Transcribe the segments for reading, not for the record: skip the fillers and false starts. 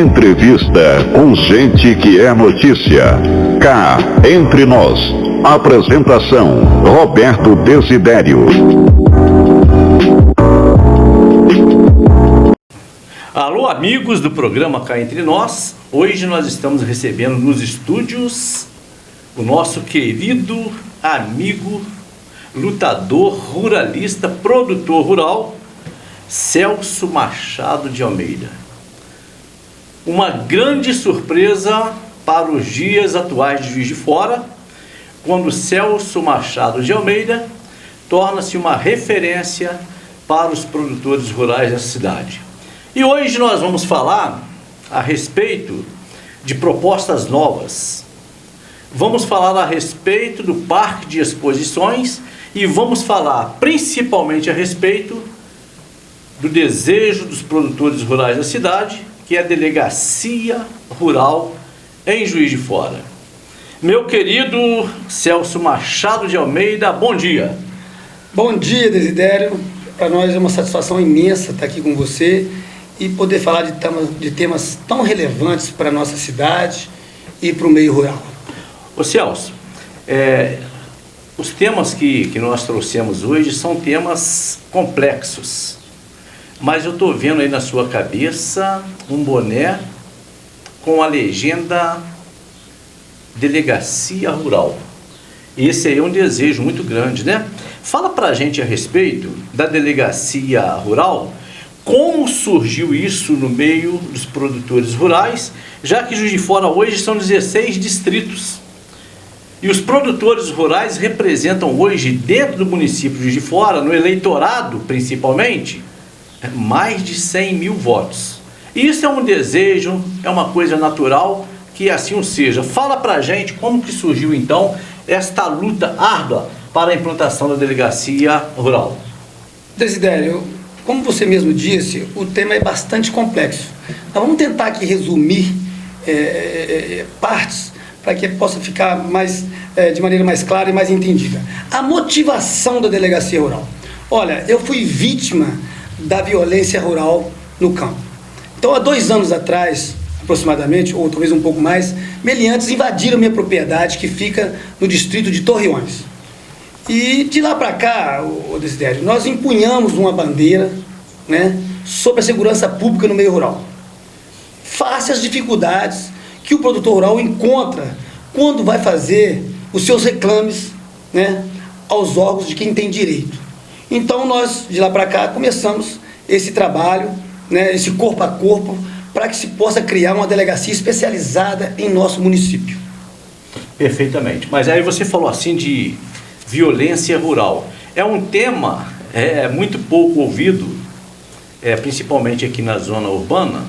Entrevista com gente que é notícia. Cá, entre nós. Apresentação: Roberto Desidério. Alô, amigos do programa Cá Entre Nós. Hoje nós estamos recebendo nos estúdios o nosso querido amigo, lutador, ruralista, produtor rural, Celso Machado de Almeida. Uma grande surpresa para os dias atuais de Juiz de Fora, quando Celso Machado de Almeida torna-se uma referência para os produtores rurais da cidade. E hoje nós vamos falar a respeito de propostas novas. Vamos falar a respeito do Parque de Exposições e vamos falar principalmente a respeito do desejo dos produtores rurais da cidade, que é a Delegacia Rural em Juiz de Fora. Meu querido Celso Machado de Almeida, bom dia. Bom dia, Desidério. Para nós é uma satisfação imensa estar aqui com você e poder falar de temas tão relevantes para a nossa cidade e para o meio rural. Ô Celso, os temas que nós trouxemos hoje são temas complexos, mas eu estou vendo aí na sua cabeça um boné com a legenda Delegacia Rural. Esse aí é um desejo muito grande, né? Fala pra gente a respeito da Delegacia Rural, como surgiu isso no meio dos produtores rurais, já que Juiz de Fora hoje são 16 distritos. E os produtores rurais representam hoje, dentro do município de Juiz de Fora, no eleitorado principalmente, mais de 100 mil votos. Isso é um desejo, é uma coisa natural, que assim seja. Fala pra gente como que surgiu então esta luta árdua para a implantação da Delegacia Rural. Desidério, como você mesmo disse, o tema é bastante complexo. Nós vamos tentar aqui resumir partes para que possa ficar de maneira mais clara e mais entendida. A motivação da Delegacia Rural. Olha, eu fui vítima da violência rural no campo. Então, há 2 anos atrás, aproximadamente, ou talvez um pouco mais, meliantes invadiram minha propriedade, que fica no distrito de Torreões. E de lá para cá, Desidério, nós empunhamos uma bandeira, né, sobre a segurança pública no meio rural. Face às dificuldades que o produtor rural encontra quando vai fazer os seus reclames, né, aos órgãos de quem tem direito. Então nós, de lá para cá, começamos esse trabalho, né, esse corpo a corpo, para que se possa criar uma delegacia especializada em nosso município. Perfeitamente. Mas aí você falou assim de violência rural. É um tema muito pouco ouvido, principalmente aqui na zona urbana,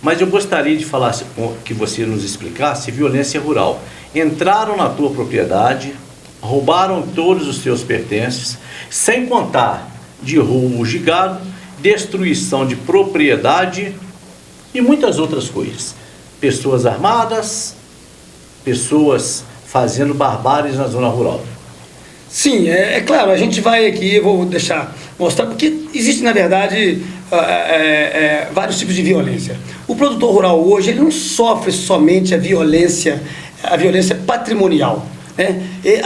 mas eu gostaria de falar, que você nos explicasse violência rural. Entraram na tua propriedade, roubaram todos os teus pertences, sem contar de roubos de gado, destruição de propriedade e muitas outras coisas. Pessoas armadas, pessoas fazendo barbáries na zona rural. Sim, é claro, a gente vai aqui, eu vou mostrar, porque existe, na verdade, vários tipos de violência. O produtor rural hoje, ele não sofre somente a violência patrimonial, né?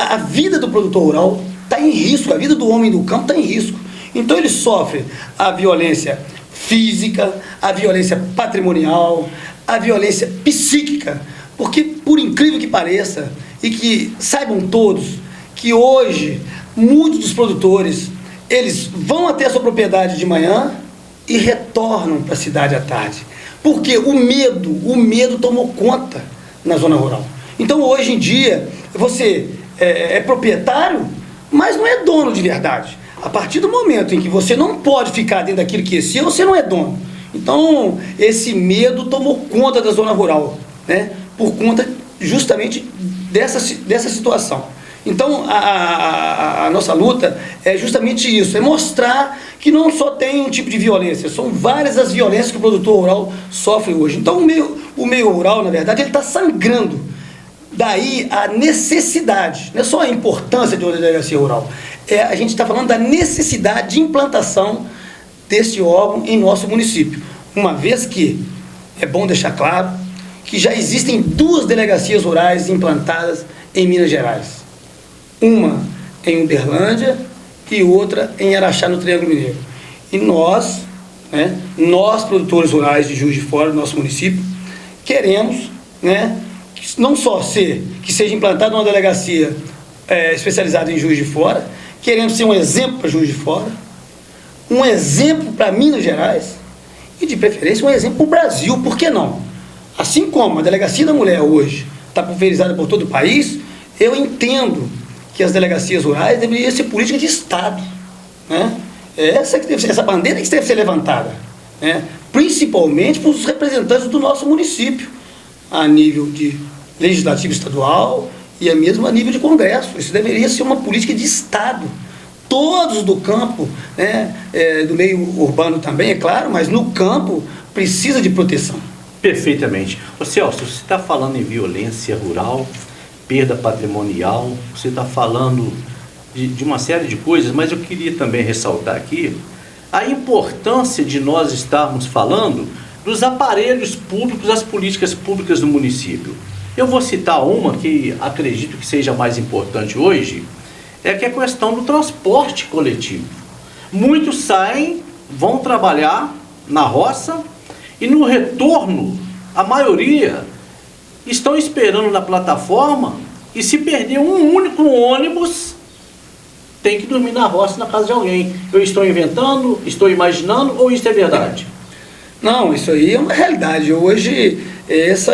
A vida do produtor rural está em risco, a vida do homem do campo está em risco. Então ele sofre a violência física, a violência patrimonial, a violência psíquica, porque, por incrível que pareça, e que saibam todos, que hoje muitos dos produtores, eles vão até a sua propriedade de manhã e retornam para a cidade à tarde, porque o medo tomou conta na zona rural. Então hoje em dia você é proprietário, mas não é dono de verdade. A partir do momento em que você não pode ficar dentro daquilo que é seu, você não é dono. Então esse medo tomou conta da zona rural, né? Por conta justamente dessa situação. Então a nossa luta é justamente isso, é mostrar que não só tem um tipo de violência, são várias as violências que o produtor rural sofre hoje. Então o meio rural, na verdade, ele está sangrando. Daí a necessidade, não é só a importância de uma delegacia rural, a gente está falando da necessidade de implantação desse órgão em nosso município, uma vez que é bom deixar claro que já existem 2 delegacias rurais implantadas em Minas Gerais. Uma em Uberlândia e outra em Araxá, no Triângulo Mineiro. E nós, nós produtores rurais de Juiz de Fora, do nosso município, queremos, não só que seja implantada uma delegacia especializada em Juiz de Fora, queremos ser um exemplo para Juiz de Fora, um exemplo para Minas Gerais e, de preferência, um exemplo para o Brasil, por que não? Assim como a Delegacia da Mulher hoje está pulverizada por todo o país, eu entendo que as delegacias rurais deveriam ser política de Estado. Essa bandeira que deve ser levantada, principalmente para os representantes do nosso município, a nível de legislativo estadual e mesmo a nível de Congresso. Isso deveria ser uma política de Estado. Todos do campo, do meio urbano também, é claro, mas no campo precisa de proteção. Perfeitamente. Ô Celso, você está falando em violência rural, perda patrimonial, você está falando de uma série de coisas, mas eu queria também ressaltar aqui a importância de nós estarmos falando dos aparelhos públicos, das políticas públicas do município. Eu vou citar uma que acredito que seja mais importante hoje, que é a questão do transporte coletivo. Muitos saem, vão trabalhar na roça e no retorno, a maioria estão esperando na plataforma e se perder um único ônibus, tem que dormir na roça, na casa de alguém. Eu estou inventando, estou imaginando, ou isso é verdade? Não, isso aí é uma realidade. Hoje, essa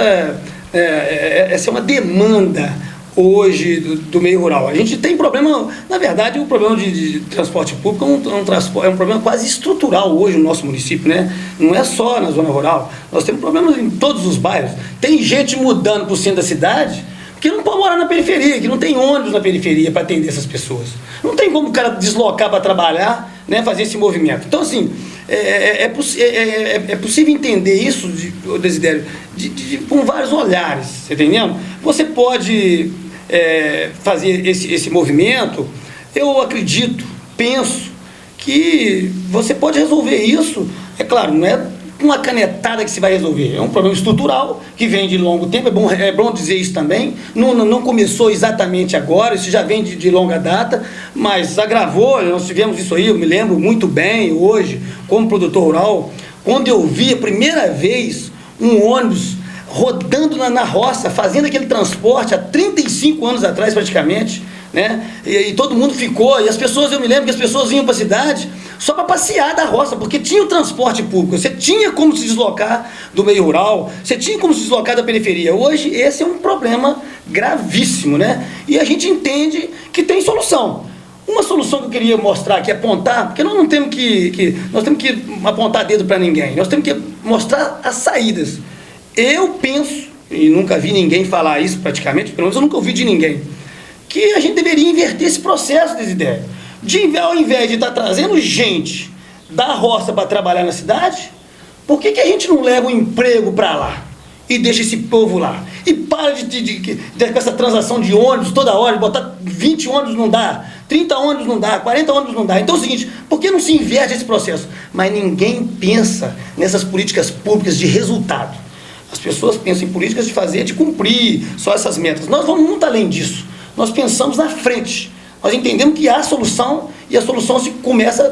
é uma demanda hoje do meio rural. A gente tem problema, na verdade, o problema de transporte público é um problema quase estrutural hoje no nosso município, Não é só na zona rural, nós temos problemas em todos os bairros. Tem gente mudando para o centro da cidade que não pode morar na periferia, que não tem ônibus na periferia para atender essas pessoas. Não tem como o cara deslocar para trabalhar, fazer esse movimento. Então, assim, é possível entender isso, Desidério, com vários olhares, você entendendo? Você pode fazer esse movimento, eu acredito, penso, que você pode resolver isso, é claro, não é uma canetada que se vai resolver, é um problema estrutural que vem de longo tempo, é bom dizer isso também, não começou exatamente agora, isso já vem de longa data, mas agravou, nós tivemos isso aí, eu me lembro muito bem hoje, como produtor rural, quando eu vi a primeira vez um ônibus rodando na roça, fazendo aquele transporte há 35 anos atrás praticamente, e todo mundo ficou, e as pessoas, eu me lembro que as pessoas vinham para a cidade só para passear da roça, porque tinha o transporte público, você tinha como se deslocar do meio rural, você tinha como se deslocar da periferia. Hoje esse é um problema gravíssimo, e a gente entende que tem solução. Uma solução que eu queria mostrar aqui, apontar, porque nós não temos nós temos que apontar dedo para ninguém, nós temos que mostrar as saídas. Eu penso, e nunca vi ninguém falar isso praticamente, pelo menos eu nunca ouvi de ninguém, que a gente deveria inverter esse processo, Desidério. Ao invés de estar trazendo gente da roça para trabalhar na cidade, por que a gente não leva um emprego para lá e deixa esse povo lá? E para com essa transação de ônibus toda hora, botar 20 ônibus não dá, 30 ônibus não dá, 40 ônibus não dá. Então é o seguinte, por que não se inverte esse processo? Mas ninguém pensa nessas políticas públicas de resultado. As pessoas pensam em políticas de cumprir só essas metas. Nós vamos muito além disso. Nós pensamos na frente. Nós entendemos que há solução, e a solução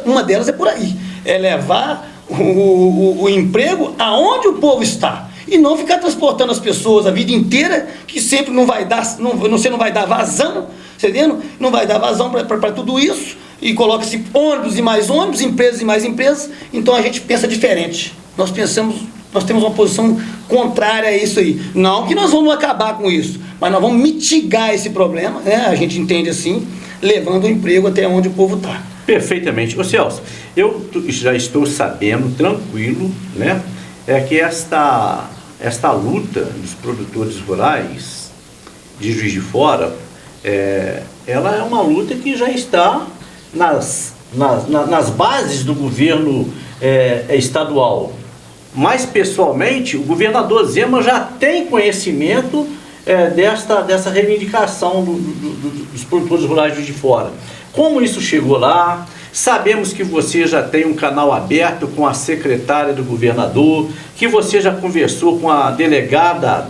uma delas é por aí. É levar o emprego aonde o povo está. E não ficar transportando as pessoas a vida inteira, que sempre você não vai dar vazão, entendendo? Não vai dar vazão para tudo isso, e coloca-se ônibus e mais ônibus, empresas e mais empresas. Então a gente pensa diferente. Nós temos uma posição contrária a isso aí. Não que nós vamos acabar com isso, mas nós vamos mitigar esse problema, a gente entende assim, levando o emprego até onde o povo está. Perfeitamente. Ô Celso, eu já estou sabendo, tranquilo, que esta luta dos produtores rurais de Juiz de Fora, ela é uma luta que já está nas bases do governo estadual. Mais pessoalmente, o governador Zema já tem conhecimento dessa reivindicação dos produtores rurais de Juiz de Fora. Como isso chegou lá, Sabemos que você já tem um canal aberto com a secretária do governador, que você já conversou com a delegada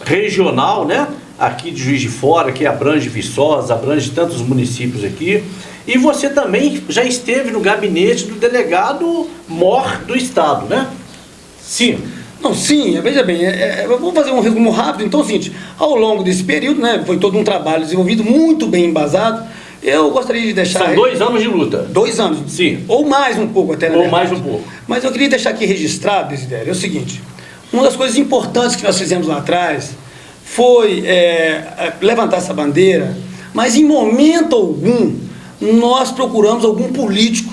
regional, né? Aqui de Juiz de Fora, que abrange Viçosa, abrange tantos municípios aqui. E você também já esteve no gabinete do delegado mor do estado, né? Sim. Não, sim, veja bem, vou fazer um resumo rápido. Então é o seguinte, ao longo desse período, né, foi todo um trabalho desenvolvido, muito bem embasado. Eu gostaria de deixar... São 2 anos de luta. 2 anos. Sim. Ou mais um pouco até, na Ou verdade. mais um pouco. Mas eu queria deixar aqui registrado, Desidério, é o seguinte, uma das coisas importantes que nós fizemos lá atrás foi levantar essa bandeira, mas em momento algum nós procuramos algum político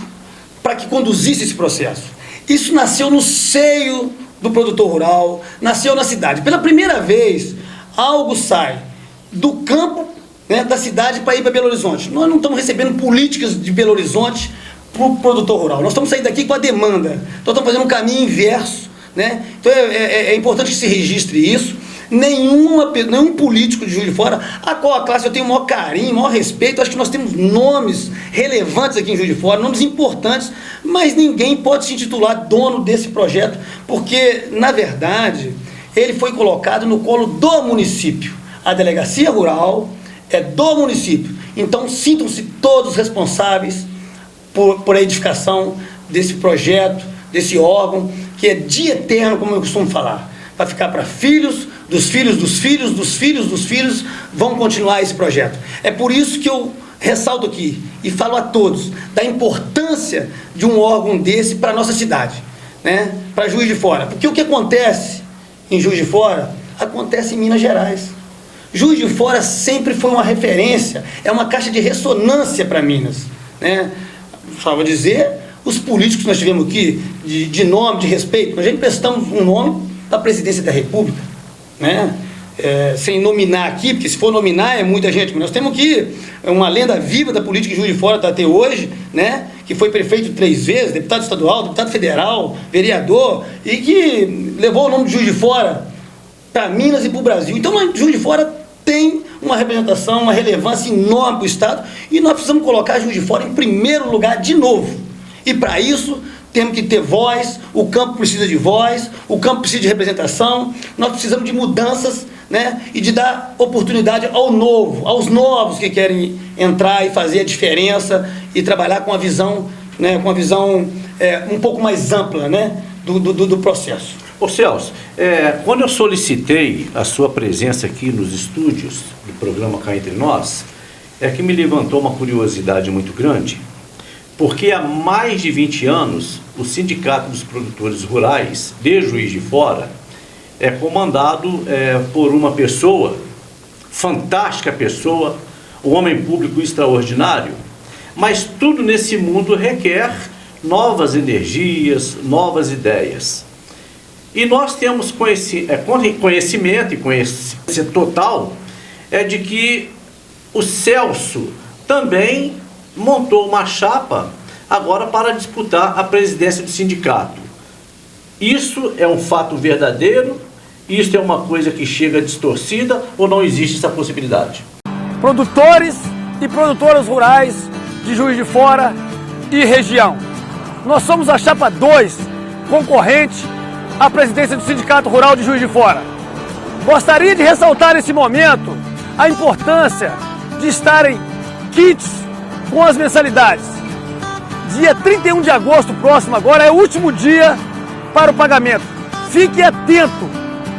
para que conduzisse esse processo. Isso nasceu no seio do produtor rural, nasceu na cidade. Pela primeira vez, algo sai do campo, né, da cidade para ir para Belo Horizonte. Nós não estamos recebendo políticas de Belo Horizonte para o produtor rural. Nós estamos saindo daqui com a demanda. Então estamos fazendo um caminho inverso, né? Então é importante que se registre isso. Nenhum político de Juiz de Fora, a qual a classe eu tenho o maior carinho, o maior respeito. Acho que nós temos nomes relevantes aqui em Juiz de Fora, nomes importantes, mas ninguém pode se intitular dono desse projeto, porque, na verdade, ele foi colocado no colo do município. A delegacia rural é do município. Então, sintam-se todos responsáveis por a edificação desse projeto, desse órgão, que é de eterno, como eu costumo falar. Vai ficar para filhos, dos filhos, dos filhos, dos filhos, dos filhos, vão continuar esse projeto. É por isso que eu ressalto aqui e falo a todos da importância de um órgão desse para a nossa cidade, né? Para Juiz de Fora. Porque o que acontece em Juiz de Fora, acontece em Minas Gerais. Juiz de Fora sempre foi uma referência, é uma caixa de ressonância para Minas, né? Só vou dizer, os políticos que nós tivemos aqui, de nome, de respeito, nós já emprestamos um nome da presidência da República, né? Sem nominar aqui, porque se for nominar é muita gente, mas nós temos aqui uma lenda viva da política em Juiz de Fora até hoje, né? Que foi prefeito 3 vezes, deputado estadual, deputado federal, vereador, e que levou o nome de Juiz de Fora para Minas e para o Brasil. Então, Juiz de Fora tem uma representação, uma relevância enorme para o Estado, e nós precisamos colocar Juiz de Fora em primeiro lugar de novo. E para isso temos que ter voz, o campo precisa de voz, o campo precisa de representação, nós precisamos de mudanças, né? E de dar oportunidade ao novo, aos novos que querem entrar e fazer a diferença e trabalhar com a visão, né? Com a visão um pouco mais ampla, né? Do processo. Ô Celso, quando eu solicitei a sua presença aqui nos estúdios do programa Cá Entre Nós, que me levantou uma curiosidade muito grande, porque há mais de 20 anos o Sindicato dos Produtores Rurais de Juiz de Fora é comandado por uma pessoa, fantástica pessoa, um homem público extraordinário, mas tudo nesse mundo requer novas energias, novas ideias. E nós temos conhecimento e conhecimento total de que o Celso também montou uma chapa agora para disputar a presidência do sindicato. Isso é um fato verdadeiro? Isso é uma coisa que chega distorcida ou não existe essa possibilidade? Produtores e produtoras rurais de Juiz de Fora e região. Nós somos a chapa 2, concorrente à presidência do Sindicato Rural de Juiz de Fora. Gostaria de ressaltar nesse momento a importância de estarem kits com as mensalidades. Dia 31 de agosto próximo agora é o último dia para o pagamento. Fique atento,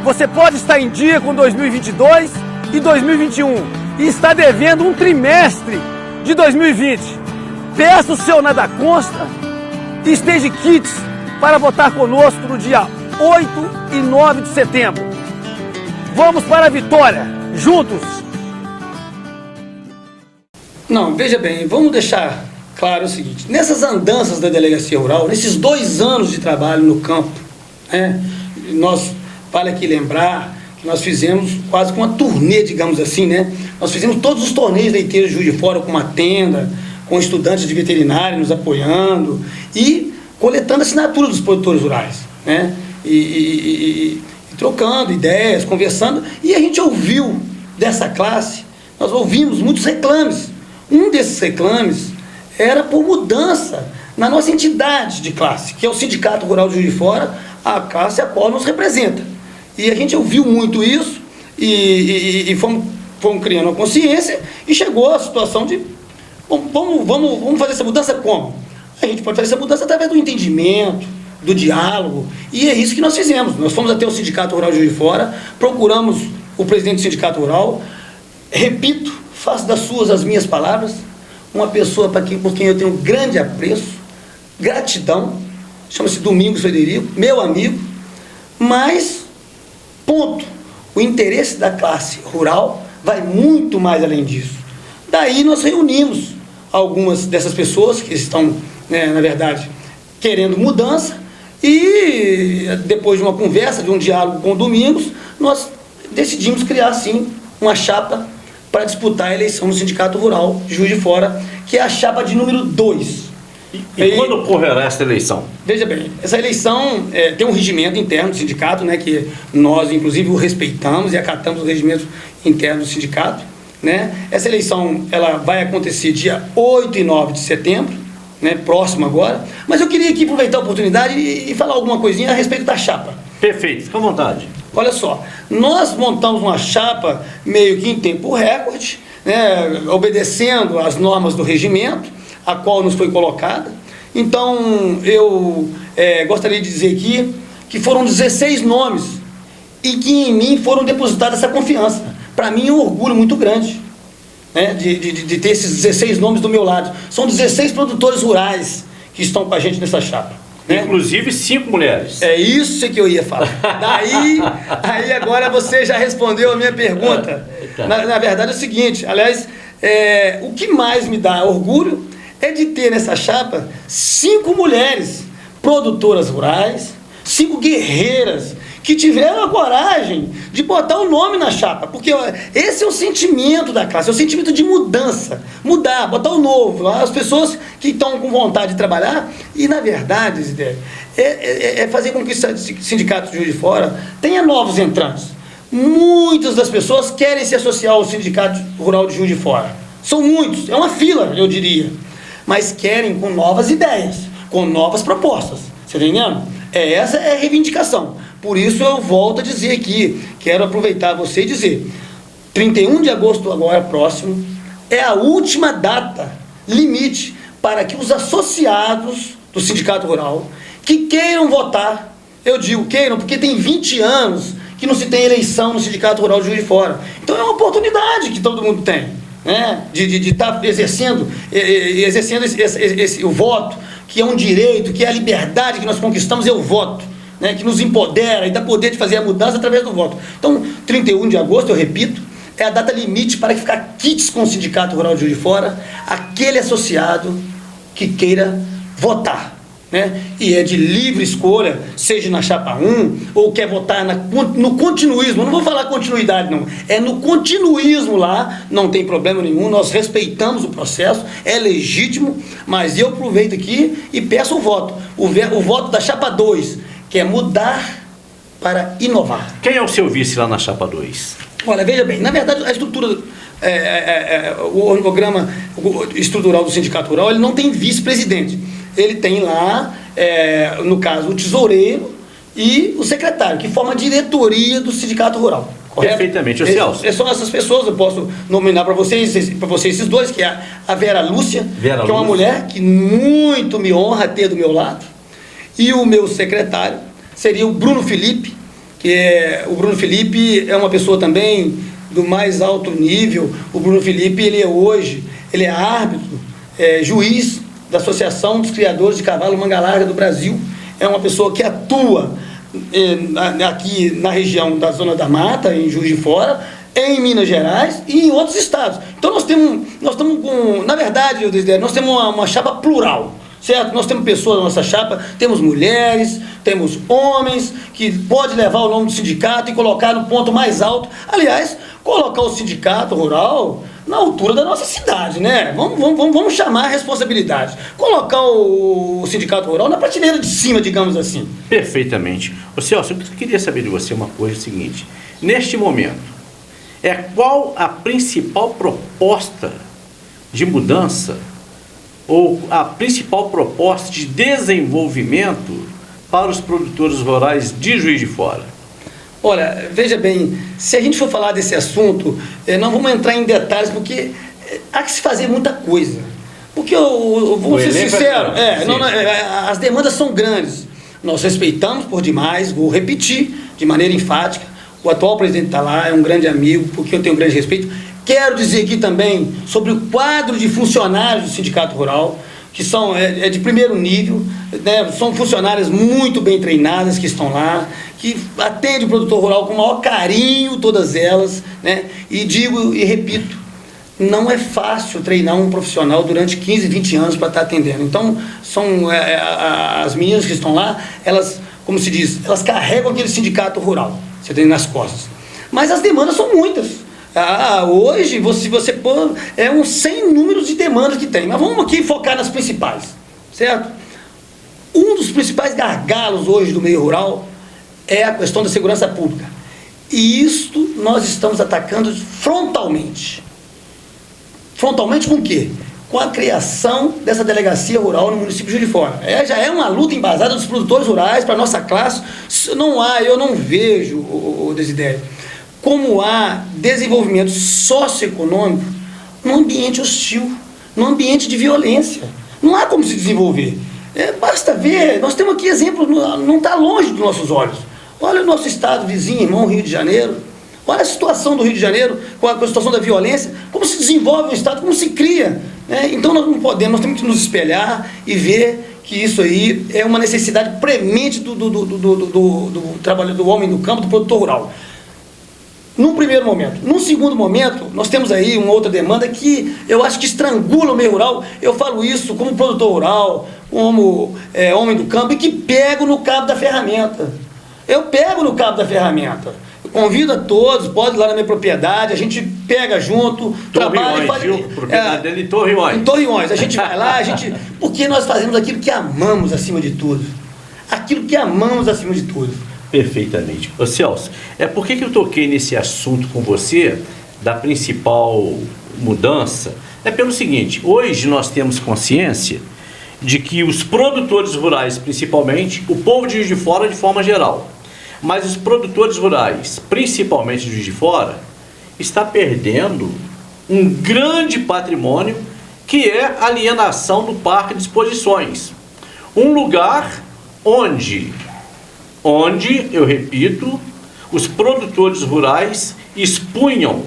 você pode estar em dia com 2022 e 2021 e está devendo um trimestre de 2020. Peça o seu nada consta e esteja kits para votar conosco no dia 8 e 9 de setembro. Vamos para a vitória, juntos! Não, veja bem, vamos deixar claro o seguinte, nessas andanças da Delegacia Rural, nesses 2 anos de trabalho no campo, né, vale aqui lembrar que nós fizemos quase que uma turnê, digamos assim, né? Nós fizemos todos os torneios leiteiros de Juiz de Fora com uma tenda, com estudantes de veterinária nos apoiando e coletando assinaturas dos produtores rurais, né? E trocando ideias, conversando, e a gente ouviu dessa classe, nós ouvimos muitos reclames. Um desses reclames era por mudança na nossa entidade de classe, que é o Sindicato Rural de Juiz de Fora, a classe a qual nos representa. E a gente ouviu muito isso e fomos criando uma consciência e chegou a situação de vamos fazer essa mudança como? A gente pode fazer essa mudança através do entendimento, do diálogo, e é isso que nós fizemos. Nós fomos até o Sindicato Rural de Juiz de Fora, procuramos o presidente do Sindicato Rural, repito, faço das suas as minhas palavras, uma pessoa por quem eu tenho grande apreço, gratidão, chama-se Domingos Frederico, meu amigo, mas, ponto, o interesse da classe rural vai muito mais além disso. Daí nós reunimos algumas dessas pessoas que estão, na verdade, querendo mudança, e depois de uma conversa, de um diálogo com o Domingos, nós decidimos criar, sim, uma chapa para disputar a eleição no Sindicato Rural de Juiz de Fora, que é a chapa de número 2. E quando ocorrerá essa eleição? Veja bem, essa eleição tem um regimento interno do sindicato, que nós, inclusive, o respeitamos e acatamos o regimento interno do sindicato. Essa eleição ela vai acontecer dia 8 e 9 de setembro, próximo agora, mas eu queria aqui aproveitar a oportunidade e falar alguma coisinha a respeito da chapa. Perfeito, fica à vontade. Olha só, nós montamos uma chapa meio que em tempo recorde, obedecendo às normas do regimento, a qual nos foi colocada. Então, eu gostaria de dizer aqui que foram 16 nomes e que em mim foram depositadas essa confiança. Para mim é um orgulho muito grande, de ter esses 16 nomes do meu lado. São 16 produtores rurais que estão com a gente nessa chapa. Inclusive 5 mulheres. É isso que eu ia falar. Aí agora você já respondeu a minha pergunta. Na verdade é o seguinte, aliás, o que mais me dá orgulho é de ter nessa chapa 5 mulheres produtoras rurais, 5 guerreiras que tiveram a coragem de botar o nome na chapa, porque esse é o sentimento da classe, é o sentimento de mudança, mudar, botar o novo, as pessoas que estão com vontade de trabalhar, e na verdade, Zidé, é fazer com que o Sindicato de Juiz de Fora tenha novos entrantes. Muitas das pessoas querem se associar ao Sindicato Rural de Juiz de Fora, são muitos, é uma fila, eu diria, mas querem com novas ideias, com novas propostas, você está entendendo? Essa é a reivindicação. Por isso eu volto a dizer aqui, quero aproveitar você e dizer, 31 de agosto agora próximo, é a última data limite para que os associados do Sindicato Rural, que queiram votar, eu digo queiram, porque tem 20 anos que não se tem eleição no Sindicato Rural de Juiz de Fora. Então é uma oportunidade que todo mundo tem, de estar exercendo o voto, que é um direito, que é a liberdade que nós conquistamos, é o voto. Que nos empodera e dá poder de fazer a mudança através do voto. Então, 31 de agosto, eu repito, é a data limite para que ficar quites com o Sindicato Rural de Juiz de Fora, aquele associado que queira votar. E é de livre escolha, seja na chapa 1, ou quer votar no continuismo, não vou falar continuidade não, é no continuismo lá, não tem problema nenhum, nós respeitamos o processo, é legítimo, mas eu aproveito aqui e peço o voto, o voto da chapa 2, que é mudar para inovar. Quem é o seu vice lá na chapa 2? Olha, veja bem, na verdade a estrutura, o organograma estrutural do Sindicato Rural, ele não tem vice-presidente. Ele tem lá, no caso, o tesoureiro e o secretário, que forma a diretoria do Sindicato Rural. Correto? Perfeitamente. Celso. São essas pessoas, eu posso nominar para vocês esses dois, que é a Vera Lúcia, que é uma mulher que muito me honra ter do meu lado. E o meu secretário seria o Bruno Felipe, o Bruno Felipe é uma pessoa também do mais alto nível. O Bruno Felipe, ele é árbitro, juiz da Associação dos Criadores de Cavalo Manga Larga do Brasil. É uma pessoa que atua aqui na região da Zona da Mata, em Juiz de Fora, em Minas Gerais e em outros estados. Então nós estamos com, na verdade, nós temos uma chapa plural. Certo? Nós temos pessoas na nossa chapa, temos mulheres, temos homens, que pode levar o nome do sindicato e colocar no ponto mais alto. Aliás, colocar o Sindicato Rural na altura da nossa cidade, Vamos chamar a responsabilidade. Colocar o Sindicato Rural na prateleira de cima, digamos assim. Perfeitamente. Ô Celso, eu queria saber de você uma coisa seguinte. Neste momento, qual a principal proposta de mudança ou a principal proposta de desenvolvimento para os produtores rurais de Juiz de Fora? Olha, veja bem, se a gente for falar desse assunto, não vamos entrar em detalhes, porque há que se fazer muita coisa. Porque, vou ser sincero, as demandas são grandes. Nós respeitamos por demais, vou repetir de maneira enfática, o atual presidente está lá, é um grande amigo, porque eu tenho um grande respeito. Quero dizer aqui também sobre o quadro de funcionários do Sindicato Rural, que são de primeiro nível, né? São funcionárias muito bem treinadas que estão lá, que atendem o produtor rural com o maior carinho, todas elas, né? E digo e repito, não é fácil treinar um profissional durante 15, 20 anos para estar atendendo. Então, são as meninas que estão lá, elas, como se diz, elas carregam aquele sindicato rural, você tem nas costas. Mas as demandas são muitas. Hoje, você pô, um sem números de demandas que tem. Mas vamos aqui focar nas principais, certo? Um dos principais gargalos hoje do meio rural é a questão da segurança pública. E isto nós estamos atacando frontalmente. Frontalmente com o quê? Com a criação dessa delegacia rural no município de Juiz de Fora. Já é uma luta embasada dos produtores rurais para a nossa classe. Eu não vejo, o Desidério, como há desenvolvimento socioeconômico num ambiente hostil, num ambiente de violência. Não há como se desenvolver. Basta ver, nós temos aqui exemplos, não está longe dos nossos olhos. Olha o nosso estado vizinho, irmão, Rio de Janeiro. Olha a situação do Rio de Janeiro, com a situação da violência, como se desenvolve o estado, como se cria. Né? Então nós não podemos, nós temos que nos espelhar e ver que isso aí é uma necessidade premente do trabalho do homem do campo, do produtor rural. Num primeiro momento. Num segundo momento, nós temos aí uma outra demanda que eu acho que estrangula o meio rural. Eu falo isso como produtor rural, como homem do campo, e que pego no cabo da ferramenta. Eu pego no cabo da ferramenta. Eu convido a todos, pode ir lá na minha propriedade, a gente pega junto, trabalha e faz... propriedade dele em Torreões. Em Torreões. A gente vai lá, porque nós fazemos aquilo que amamos acima de tudo. Aquilo que amamos acima de tudo. Perfeitamente. Ô Celso, por que eu toquei nesse assunto com você, da principal mudança? É pelo seguinte, hoje nós temos consciência de que os produtores rurais, principalmente, o povo de Juiz de Fora de forma geral, mas os produtores rurais, principalmente de Juiz de Fora, está perdendo um grande patrimônio, que é a alienação do Parque de Exposições. Um lugar onde, eu repito, os produtores rurais expunham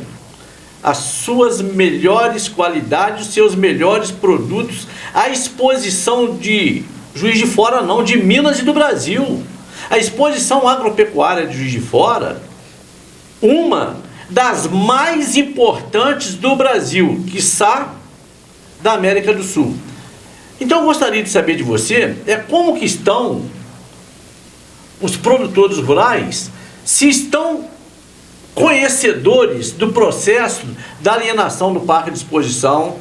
as suas melhores qualidades, os seus melhores produtos à exposição de Juiz de Fora, não, de Minas e do Brasil. A exposição agropecuária de Juiz de Fora, uma das mais importantes do Brasil, quiçá da América do Sul. Então eu gostaria de saber de você, como que estão os produtores rurais, se estão conhecedores do processo da alienação do Parque de Exposição,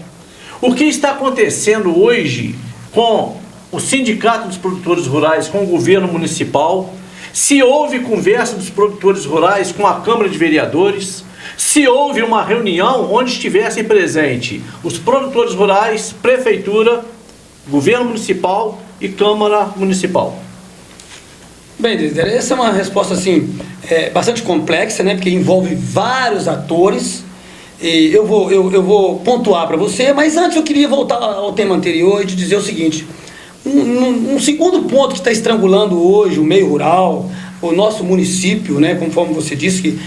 o que está acontecendo hoje com o Sindicato dos Produtores Rurais, com o governo municipal, se houve conversa dos produtores rurais com a Câmara de Vereadores, se houve uma reunião onde estivessem presentes os produtores rurais, Prefeitura, Governo Municipal e Câmara Municipal. Bem, essa é uma resposta assim, bastante complexa, né, porque envolve vários atores. E eu vou pontuar para você, mas antes eu queria voltar ao tema anterior e te dizer o seguinte: um segundo ponto que está estrangulando hoje o meio rural, o nosso município, né, conforme você disse,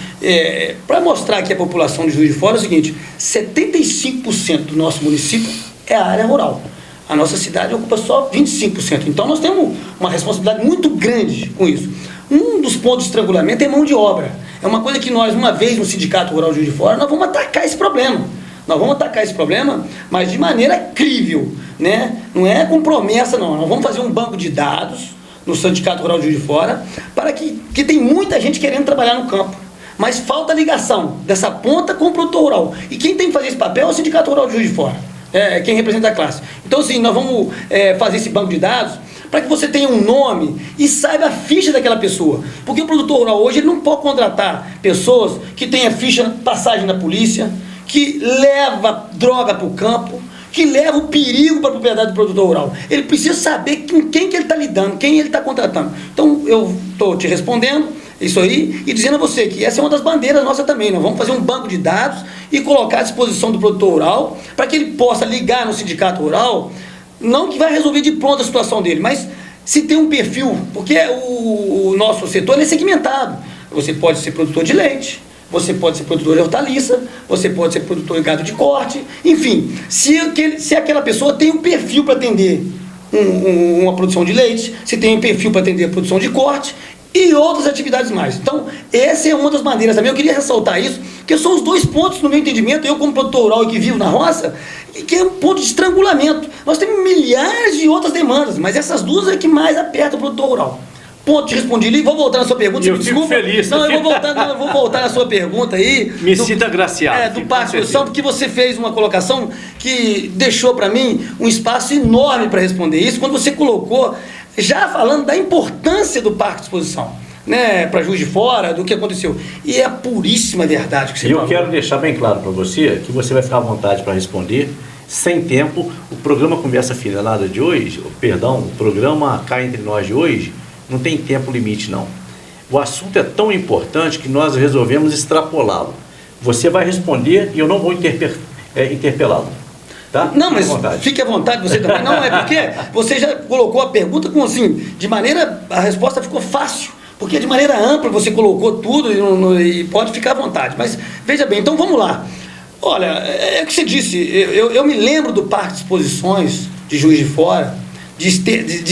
para mostrar aqui a população de Juiz de Fora, é o seguinte: 75% do nosso município é a área rural. A nossa cidade ocupa só 25%. Então nós temos uma responsabilidade muito grande com isso. Um dos pontos de estrangulamento é mão de obra. É uma coisa que nós, uma vez no Sindicato Rural de Juiz de Fora, nós vamos atacar esse problema. Nós vamos atacar esse problema, mas de maneira crível, né? Não é com promessa, não. Nós vamos fazer um banco de dados no Sindicato Rural de Juiz de Fora, para que tem muita gente querendo trabalhar no campo. Mas falta ligação dessa ponta com o produtor rural. E quem tem que fazer esse papel é o Sindicato Rural de Juiz de Fora. Quem representa a classe. Então, assim, nós vamos fazer esse banco de dados para que você tenha um nome e saiba a ficha daquela pessoa. Porque o produtor rural hoje ele não pode contratar pessoas que tenham ficha, passagem na polícia, que leva droga para o campo, que leva o perigo para a propriedade do produtor rural. Ele precisa saber com quem que ele está lidando, quem ele está contratando. Então, eu estou te respondendo isso aí e dizendo a você que essa é uma das bandeiras nossas também. Nós vamos fazer um banco de dados e colocar à disposição do produtor rural para que ele possa ligar no sindicato rural, não que vai resolver de pronto a situação dele, mas se tem um perfil, porque o nosso setor é segmentado. Você pode ser produtor de leite, você pode ser produtor de hortaliça, você pode ser produtor de gado de corte, enfim, se aquela pessoa tem um perfil para atender uma produção de leite, se tem um perfil para atender a produção de corte e outras atividades mais. Então, essa é uma das maneiras também. Eu queria ressaltar isso, porque são os dois pontos, no meu entendimento, eu como produtor rural e que vivo na roça, que é um ponto de estrangulamento. Nós temos milhares de outras demandas, mas essas duas é que mais apertam o produtor rural. Ponto, te respondi ali. Vou voltar na sua pergunta. Eu fico feliz. Não, eu vou voltar na sua pergunta aí. Me sinta agraciado. Do Parque de Exposição, porque você fez uma colocação que deixou para mim um espaço enorme para responder isso, quando você colocou, já falando da importância do Parque de Exposição, né, para Juiz de Fora, do que aconteceu. E é a puríssima verdade que você falou. E eu quero deixar bem claro para você, que você vai ficar à vontade para responder, sem tempo. O programa Conversa Afinada de hoje, o programa Cá Entre Nós de hoje, não tem tempo limite, não. O assunto é tão importante que nós resolvemos extrapolá-lo. Você vai responder e eu não vou interpelá-lo. Tá? Não, mas fique à vontade, você também. Não, é porque você já colocou a pergunta com assim, de maneira, a resposta ficou fácil, porque de maneira ampla você colocou tudo e pode ficar à vontade. Mas veja bem, então vamos lá. Olha, é o que você disse, eu me lembro do Parque de Exposições de Juiz de Fora, de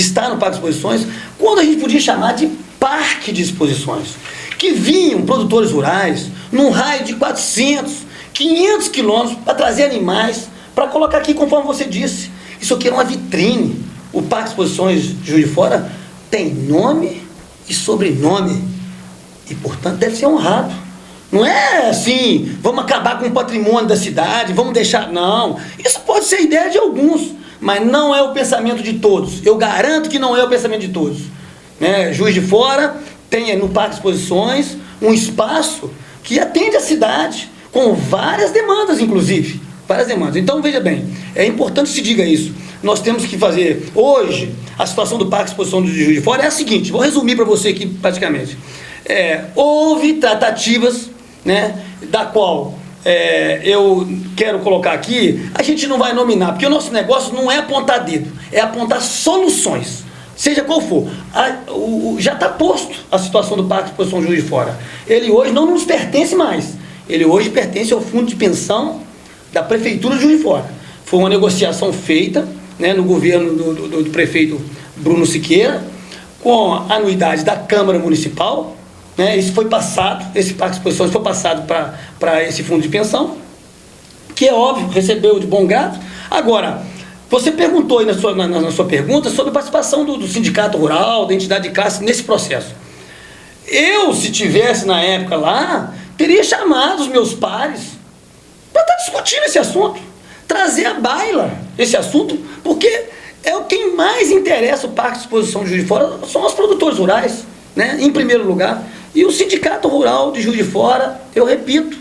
estar no Parque de Exposições, quando a gente podia chamar de Parque de Exposições, que vinham produtores rurais num raio de 400, 500 quilômetros para trazer animais, para colocar aqui, conforme você disse. Isso aqui era uma vitrine. O Parque de Exposições de Juiz de Fora tem nome e sobrenome e, portanto, deve ser honrado. Não é assim, vamos acabar com o patrimônio da cidade, vamos deixar... Não, isso pode ser a ideia de alguns, mas não é o pensamento de todos. Eu garanto que não é o pensamento de todos. Né? Juiz de Fora tem no Parque de Exposições um espaço que atende a cidade, com várias demandas, inclusive. Várias demandas. Então, veja bem, é importante que se diga isso. Nós temos que fazer... Hoje, a situação do Parque de Exposição de Juiz de Fora é a seguinte, vou resumir para você aqui, praticamente. Houve tratativas, né, da qual... eu quero colocar aqui, a gente não vai nominar, porque o nosso negócio não é apontar dedo, é apontar soluções, seja qual for. Já está posto a situação do Parque de Exposição Juiz de Fora. Ele hoje não nos pertence mais, ele hoje pertence ao fundo de pensão da Prefeitura de Juiz de Fora. Foi uma negociação feita, né, no governo do prefeito Bruno Siqueira, com a anuidade da Câmara Municipal, né, isso foi passado, esse Parque de Exposições foi passado para esse fundo de pensão, que é óbvio, recebeu de bom grado. Agora, você perguntou aí na sua pergunta sobre a participação do sindicato rural, da entidade de classe nesse processo. Eu, se tivesse na época lá, teria chamado os meus pares para estar discutindo esse assunto, trazer à baila esse assunto, porque é o quem mais interessa o Parque de Exposição de Juiz de Fora, são os produtores rurais, né, em primeiro lugar. E o Sindicato Rural de Juiz de Fora, eu repito,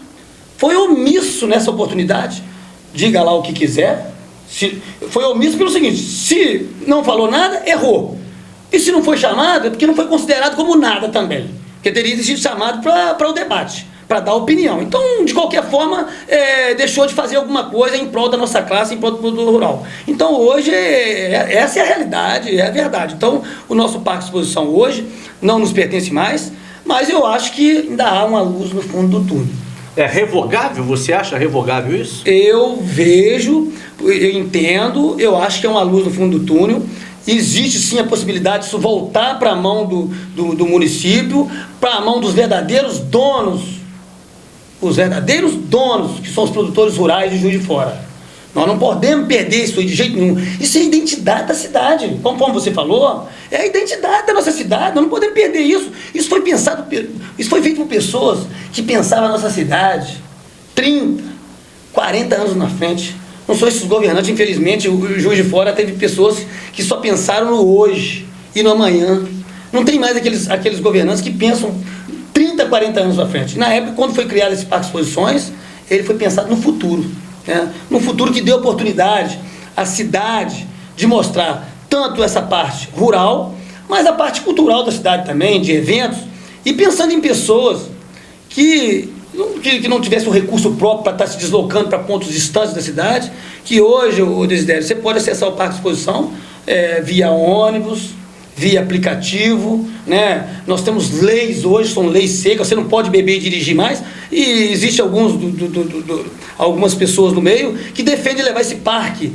foi omisso nessa oportunidade. Diga lá o que quiser. Foi omisso pelo seguinte, se não falou nada, errou. E se não foi chamado, é porque não foi considerado como nada também. Porque teria sido chamado para o debate, para dar opinião. Então, de qualquer forma, deixou de fazer alguma coisa em prol da nossa classe, em prol do produtor rural. Então, hoje, essa é a realidade, é a verdade. Então, o nosso Parque de Exposição hoje não nos pertence mais, mas eu acho que ainda há uma luz no fundo do túnel. É revogável? Você acha revogável isso? Eu vejo, eu entendo, eu acho que é uma luz no fundo do túnel. Existe sim a possibilidade disso voltar para a mão do município, para a mão dos verdadeiros donos, que são os produtores rurais de Juiz de Fora. Nós não podemos perder isso aí de jeito nenhum. Isso é a identidade da cidade. Conforme você falou, é a identidade da nossa cidade. Nós não podemos perder isso. Isso foi pensado, isso foi feito por pessoas que pensavam a nossa cidade 30, 40 anos na frente. Não são esses governantes, infelizmente, o Juiz de Fora teve pessoas que só pensaram no hoje e no amanhã. Não tem mais aqueles governantes que pensam 30, 40 anos na frente. Na época, quando foi criado esse Parque de Exposições, ele foi pensado no futuro. No futuro que dê oportunidade a cidade, de mostrar tanto essa parte rural, mas a parte cultural da cidade também, de eventos, e pensando em pessoas que não tivesse o recurso próprio para estar se deslocando para pontos distantes da cidade, que hoje, o Desidério, você pode acessar o Parque de Exposição via ônibus, via aplicativo, né? Nós temos leis hoje, são leis secas, você não pode beber e dirigir mais, e existe algumas pessoas no meio que defendem levar esse parque,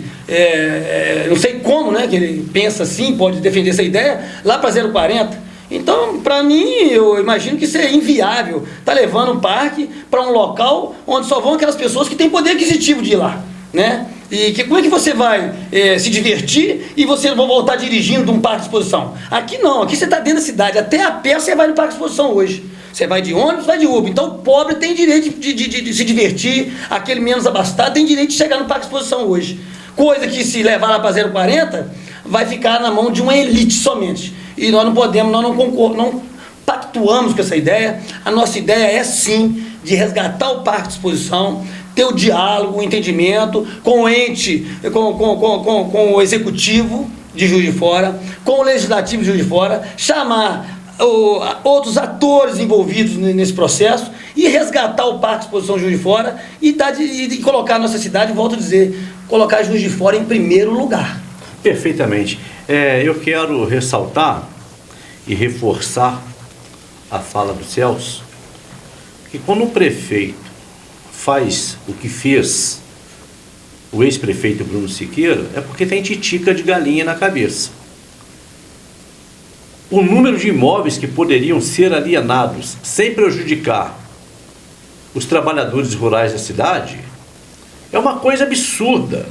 não sei como, né, que ele pensa assim, pode defender essa ideia, lá para 040. Então, para mim, eu imagino que isso é inviável, tá levando um parque para um local onde só vão aquelas pessoas que têm poder aquisitivo de ir lá, né? E como é que você vai se divertir e você vai voltar dirigindo de um parque de exposição? Aqui não, aqui você está dentro da cidade, até a pé você vai no parque de exposição hoje. Você vai de ônibus, vai de Uber. Então o pobre tem direito de se divertir, aquele menos abastado tem direito de chegar no parque de exposição hoje. Coisa que se levar lá para 040, vai ficar na mão de uma elite somente. E nós não podemos, nós não pactuamos com essa ideia. A nossa ideia é sim de resgatar o parque de exposição, ter o diálogo, o entendimento com o ente, com o executivo de Juiz de Fora, com o legislativo de Juiz de Fora, chamar outros atores envolvidos nesse processo e resgatar o Parque de Exposição Juiz de Fora e colocar a nossa cidade, volto a dizer, colocar Juiz de Fora em primeiro lugar. Perfeitamente. Eu quero ressaltar e reforçar a fala do Celso, que quando o prefeito faz o que fez o ex-prefeito Bruno Siqueira, é porque tem titica de galinha na cabeça. O número de imóveis que poderiam ser alienados sem prejudicar os trabalhadores rurais da cidade é uma coisa absurda.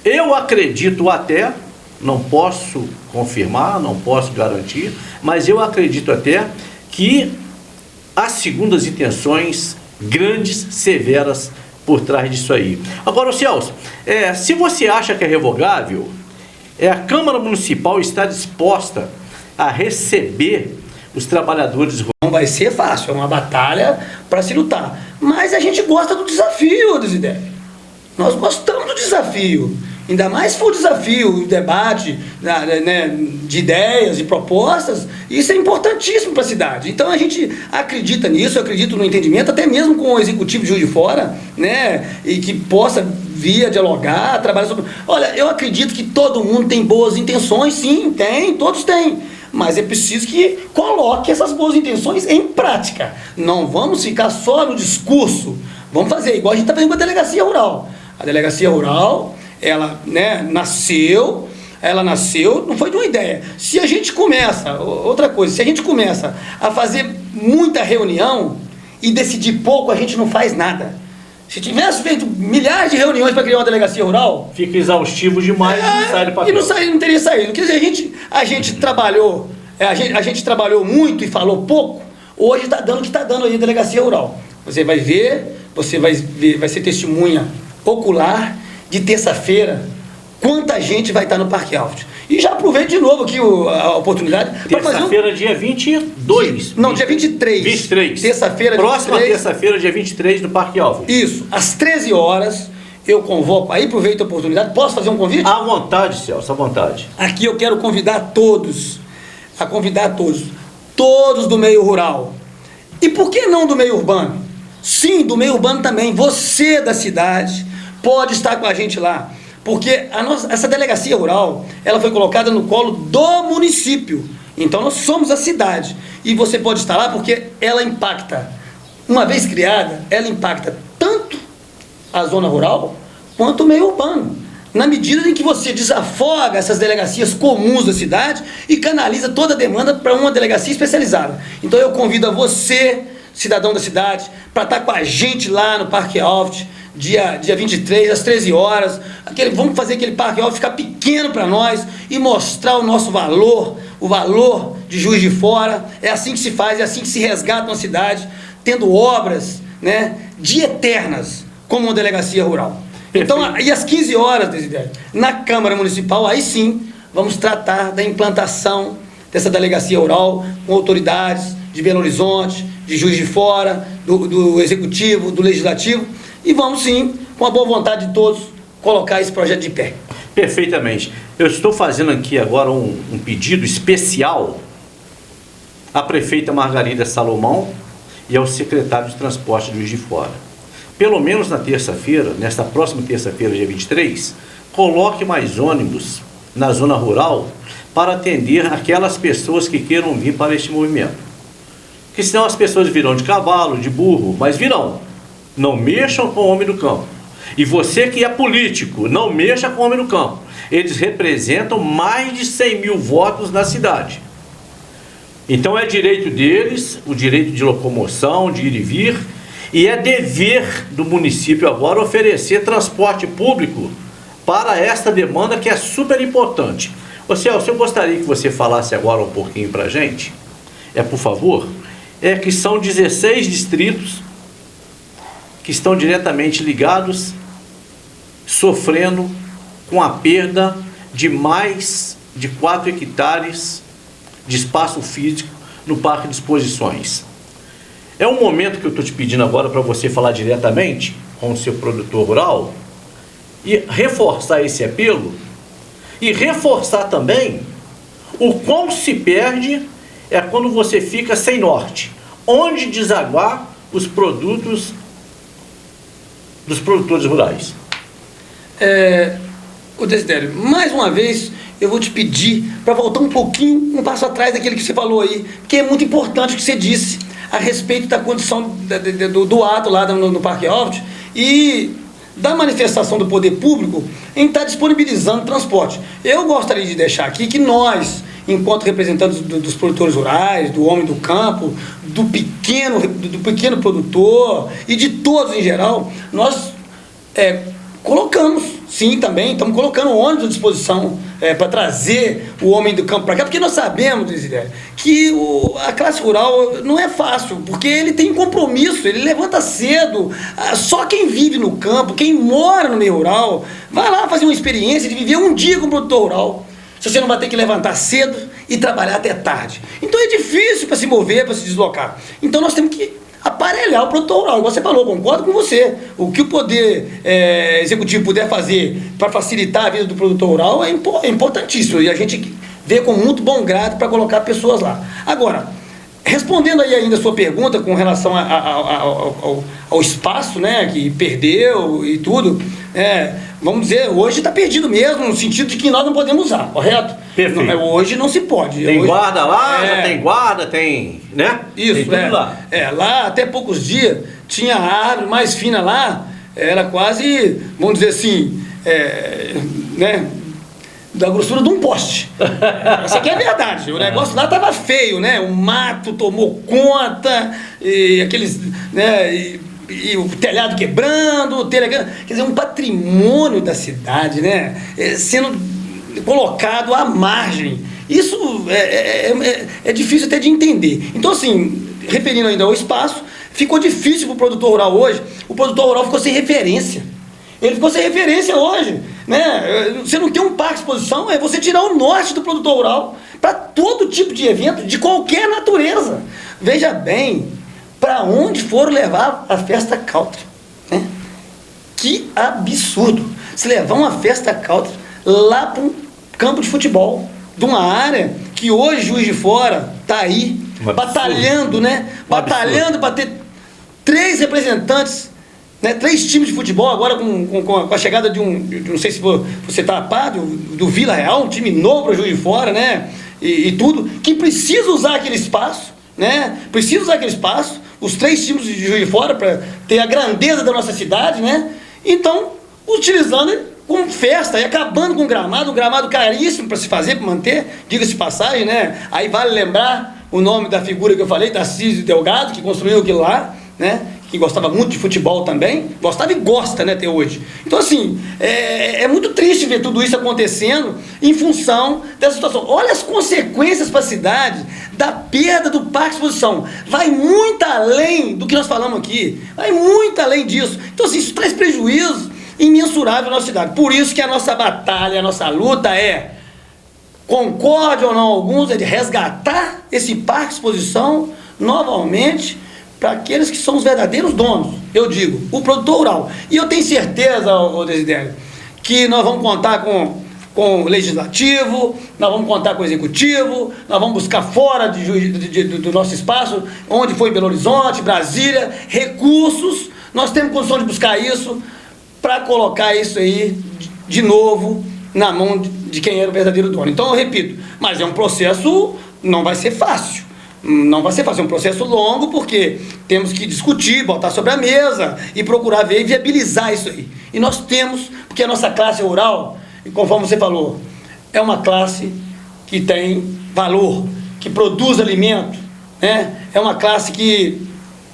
Eu acredito até, não posso confirmar, não posso garantir, mas eu acredito até que há segundas intenções grandes, severas por trás disso aí. Agora, Celso, se você acha que é revogável, a Câmara Municipal está disposta a receber os trabalhadores. Não vai ser fácil, é uma batalha para se lutar. Mas a gente gosta do desafio, Desidério. Nós gostamos do desafio. Ainda mais se for o desafio, o debate, né, de ideias e propostas, isso é importantíssimo para a cidade. Então a gente acredita nisso, eu acredito no entendimento, até mesmo com o executivo de Juiz de Fora, né, e que possa vir a dialogar, trabalhar sobre... Olha, eu acredito que todo mundo tem boas intenções, sim, tem, todos têm. Mas é preciso que coloque essas boas intenções em prática. Não vamos ficar só no discurso. Vamos fazer igual a gente está fazendo com a Delegacia Rural. A Delegacia Rural, ela, né, nasceu, não foi de uma ideia. Se a gente começa, outra coisa, se a gente começa a fazer muita reunião e decidir pouco, a gente não faz nada. Se tivesse feito milhares de reuniões para criar uma delegacia rural... Fica exaustivo demais e não sai do papel. E não teria saído. Quer dizer, a gente trabalhou, a gente trabalhou muito e falou pouco, hoje está dando o que está dando aí a delegacia rural. Você vai ver, vai ser testemunha ocular de terça-feira, quanta gente vai estar no Parque Alves. E já aproveito de novo aqui a oportunidade... Terça-feira, dia 22. Não, dia 23. 23. Terça-feira, dia 23. Próxima terça-feira, dia 23, no Parque Alves. Isso. Às 13 horas, eu convoco. Aí aproveito a oportunidade. Posso fazer um convite? À vontade, Celso, à vontade. Aqui eu quero convidar todos. Todos do meio rural. E por que não do meio urbano? Sim, do meio urbano também. Você da cidade pode estar com a gente lá. Porque essa delegacia rural, ela foi colocada no colo do município. Então nós somos a cidade. E você pode estar lá porque ela impacta. Uma vez criada, ela impacta tanto a zona rural quanto o meio urbano. Na medida em que você desafoga essas delegacias comuns da cidade e canaliza toda a demanda para uma delegacia especializada. Então eu convido a você, cidadão da cidade, para estar com a gente lá no Parque Alves, dia 23, às 13 horas, vamos fazer aquele Parque Alves ficar pequeno para nós e mostrar o nosso valor, o valor de Juiz de Fora. É assim que se faz, é assim que se resgata uma cidade, tendo obras, né, de eternas, como uma delegacia rural. Então, e às 15 horas, Desidério, na Câmara Municipal, aí sim, vamos tratar da implantação dessa delegacia rural com autoridades de Belo Horizonte, de Juiz de Fora, do Executivo, do Legislativo, e vamos sim, com a boa vontade de todos, colocar esse projeto de pé. Perfeitamente. Eu estou fazendo aqui agora um pedido especial à prefeita Margarida Salomão e ao secretário de Transporte de Juiz de Fora. Pelo menos na terça-feira, nesta próxima terça-feira, dia 23, coloque mais ônibus na zona rural para atender aquelas pessoas que queiram vir para este movimento. Porque senão as pessoas virão de cavalo, de burro, mas virão. Não mexam com o homem do campo. E você que é político, não mexa com o homem do campo. Eles representam mais de 100 mil votos na cidade. Então é direito deles, o direito de locomoção, de ir e vir, e é dever do município agora oferecer transporte público para esta demanda que é super importante. Ô Celso, eu gostaria que você falasse agora um pouquinho para a gente, por favor, que são 16 distritos que estão diretamente ligados, sofrendo com a perda de mais de 4 hectares de espaço físico no Parque de Exposições. É um momento que eu estou te pedindo agora para você falar diretamente com o seu produtor rural e reforçar esse apelo e reforçar também o quão se perde quando você fica sem norte, onde desaguar os produtos dos produtores rurais. O Desidério, mais uma vez eu vou te pedir para voltar um pouquinho, um passo atrás daquele que você falou aí, porque é muito importante o que você disse a respeito da condição do ato lá no Parque Alves e da manifestação do poder público em estar disponibilizando transporte. Eu gostaria de deixar aqui que nós, enquanto representantes dos produtores rurais, do homem do campo, do pequeno produtor e de todos em geral, nós colocamos, sim, também, estamos colocando ônibus à disposição para trazer o homem do campo para cá, porque nós sabemos, Desidério, que a classe rural não é fácil, porque ele tem compromisso, ele levanta cedo, só quem vive no campo, quem mora no meio rural, vai lá fazer uma experiência de viver um dia com o produtor rural, se você não vai ter que levantar cedo e trabalhar até tarde. Então é difícil para se mover, para se deslocar. Então nós temos que aparelhar o produtor rural, igual você falou, concordo com você. O que o poder executivo puder fazer para facilitar a vida do produtor rural é importantíssimo, e a gente vê com muito bom grado para colocar pessoas lá. Agora, respondendo aí ainda a sua pergunta com relação ao espaço, né, que perdeu e tudo, vamos dizer, hoje está perdido mesmo, no sentido de que nós não podemos usar, correto? Perfeito. Não, hoje não se pode. Tem hoje, guarda lá, já tem guarda, tem, né? Isso, tem tudo lá. Lá até poucos dias tinha a árvore mais fina lá, era quase, vamos dizer assim, né, da grossura de um poste. Isso aqui é verdade. O negócio lá estava feio, né? O mato tomou conta, e aqueles, né, e o telhado quebrando, quer dizer, um patrimônio da cidade, né, sendo colocado à margem. Isso é difícil até de entender. Então, assim, referindo ainda ao espaço, ficou difícil para o produtor rural hoje. O produtor rural ficou sem referência. Ele ficou sem referência hoje, né? Você não tem um parque de exposição, é você tirar o norte do produtor rural para todo tipo de evento, de qualquer natureza. Veja bem, para onde foram levar a festa country, né? Que absurdo! Se levar uma festa country lá para um campo de futebol, de uma área que hoje Juiz de Fora está aí, batalhando, né? Batalhando para ter 3 representantes, né? 3 times de futebol, agora com a chegada de não sei se você está a par, do Vila Real, um time novo para Juiz de Fora, né? E tudo, que precisa usar aquele espaço, né? Precisa usar aquele espaço, os 3 times de Juiz de Fora, para ter a grandeza da nossa cidade, né? Então, utilizando com festa e acabando com o gramado caríssimo para se fazer, para manter, diga-se de passagem, né? Aí vale lembrar o nome da figura que eu falei, Tarcísio Delgado, que construiu aquilo lá, né? Que gostava muito de futebol também, gostava e gosta, né, até hoje. Então, assim, é muito triste ver tudo isso acontecendo em função dessa situação. Olha as consequências para a cidade da perda do parque de exposição. Vai muito além do que nós falamos aqui, vai muito além disso. Então, assim, isso traz prejuízo imensurável à nossa cidade. Por isso que a nossa batalha, a nossa luta concorde ou não alguns, de resgatar esse parque de exposição novamente para aqueles que são os verdadeiros donos, eu digo, o produtor rural. E eu tenho certeza, Desidério, que nós vamos contar com o legislativo, nós vamos contar com o executivo, nós vamos buscar fora do nosso espaço, onde foi Belo Horizonte, Brasília, recursos, nós temos condição de buscar isso para colocar isso aí de novo na mão de quem era o verdadeiro dono. Então eu repito, mas é um processo, não vai ser fácil. Não vai ser fácil, é um processo longo, porque temos que discutir, botar sobre a mesa e procurar ver e viabilizar isso aí. E nós temos, porque a nossa classe rural, e conforme você falou, é uma classe que tem valor, que produz alimento, né? É uma classe que